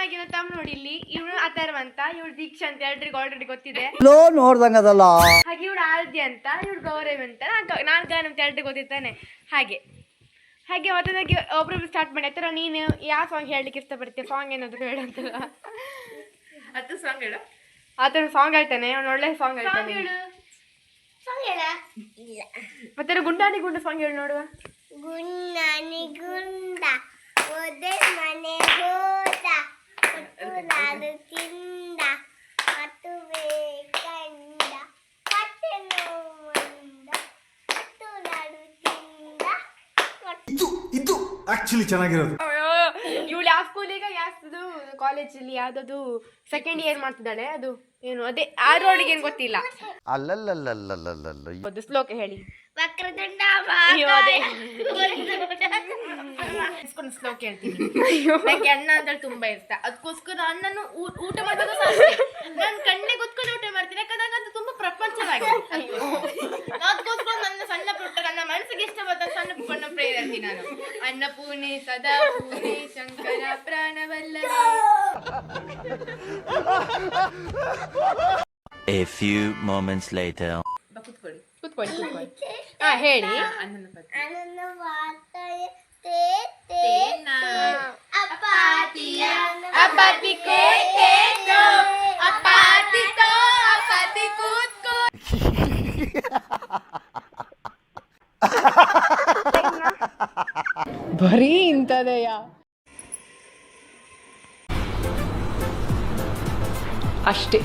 ಆಗಿನ ತಮ್ಮ ನೋಡಿ ಇಲ್ಲಿ ಇವಳು ಅಥರ್ವ ಅಂತ ಇವಳು ದೀಕ್ಷಾ ಅಂತ ಎಲ್ರಿಗೂ ಆಲ್ರೆಡಿ ಗೊತ್ತಿದೆ ನೋಡ್ದಂಗದಲ್ಲ. ಹಾಗೆ ಇವಳು ಆದ್ಯ ಅಂತ ಇವಳು ಗೌರವ್ ಅಂತ ನಾನು ಗಾನ ಅಂತ ಎಲ್ರಿಗೂ ಗೊತ್ತಿದ್ದಾನೆ. ಹಾಗೆ ಹಾಗೆ ಹೊಸದಾಗಿ ಒಬ್ರೊಬ್ರು ಸ್ಟಾರ್ಟ್ ಮಾಡಿ ಆತರ ನೀನು ಯಾವ ಸಾಂಗ್ ಹೇಳಲಿಕ್ಕೆ ಇಷ್ಟಪಡ್ತೀಯ? ಸಾಂಗ್ ಏನಾದ್ರು ಹೇಳಂತಲ್ಲ. ಅದು ಸಾಂಗ್ ಹೇಳು. ಆತರ ಸಾಂಗ್ ಹೇಳ್ತಾನೆ, ಅವ್ನು ಒಳ್ಳೆ ಸಾಂಗ್ ಹೇಳ್ತಾನೆ. ಮತ್ತೆ ಗುಂಡಾನಿ ಗುಂಡ ಸಾಂಗ್ ಹೇಳಿ ನೋಡುವ. ಗುಂಡಾನಿ ಗುಂಡ ಓದೆ ಮನೆ ಹೋದ ನಾಡು ತಿಂದ ಮತ್ತುವೆ ಕಂಡ ಮತ್ತೆ ನೋವಂದ ಮತ್ತು ನಾಡು ತಿಂದ. ಇದು ಆಕ್ಚುಲಿ ಚೆನ್ನಾಗಿರೋದು. ಇವಳು ಯಾವ ಸ್ಕೂಲಿಗ ಯಾವ್ದು ಕಾಲೇಜಲ್ಲಿ ಯಾವ್ದದು ಸೆಕೆಂಡ್ ಇಯರ್ ಮಾಡ್ತಿದ್ದಾಳೆ. ಅದು ಏನು ಅದೇ ಆ ರೋಡಿಗೆ ಏನು ಗೊತ್ತಿಲ್ಲ. ಅಲ್ಲಲ್ಲಲ್ಲಲ್ಲಲ್ಲಲ್ಲ ಶ್ಲೋಕ ಹೇಳಿ. ವಕ್ರತುಂಡ ಇಸ್ಕೊಂಡು ಶ್ಲೋಕ ಹೇಳ್ತೀನಿ. ನಂಗೆ ಅನ್ನ ಅಂದ್ರೆ ತುಂಬಾ ಇಷ್ಟ. ಅದಕ್ಕೋಸ್ಕರ ಅಣ್ಣನು ಊಟ ಮಾಡೋದು ನಾನು ಕಣ್ಣೆ ಗೊತ್ಕೊಂಡು ಊಟ ಮಾಡ್ತೀನಿ. ಯಾಕಂದ್ರೆ ಅದು ತುಂಬಾ ಪ್ರಪಂಚವಾಗಿದೆ. ಅದಕ್ಕೋಸ್ಕರ ನನ್ನ ಸಣ್ಣ ಪುಟ್ಟ ನನ್ನ ಮನಸ್ಸಿಗೆ ಇಷ್ಟವಾದ ಸಣ್ಣ ಪುಟ್ಟ ಪ್ರೇಯ ಹೇಳ್ತೀನಿ ನಾನು. ಅನ್ನಪೂರ್ಣೆ ಸದಾ ಪೂರ್ಣೆ Shankara ಪ್ರಾಣವಲ್ಲವೇ. A few moments later. ಕೂತ್ಕೊಳ್ಳಿ. ಕೂತ್ಕೊಳ್ಳಿ. ಹಾ ಹೇಳಿ. ಅನ್ನನ ಪದ. ಅನನ ವಾರ್ತೆಯ ತೇನಾ ಅಪಾತಿಯ ಅಪಾತಿ ಕೂತ್ಕೋ ಅಪಾತಿತೋ ಅಪಾತಿ ಕೂತ್ಕೋ. ಬರೀ ಇಂಥದೆಯ ಅಷ್ಟೇ.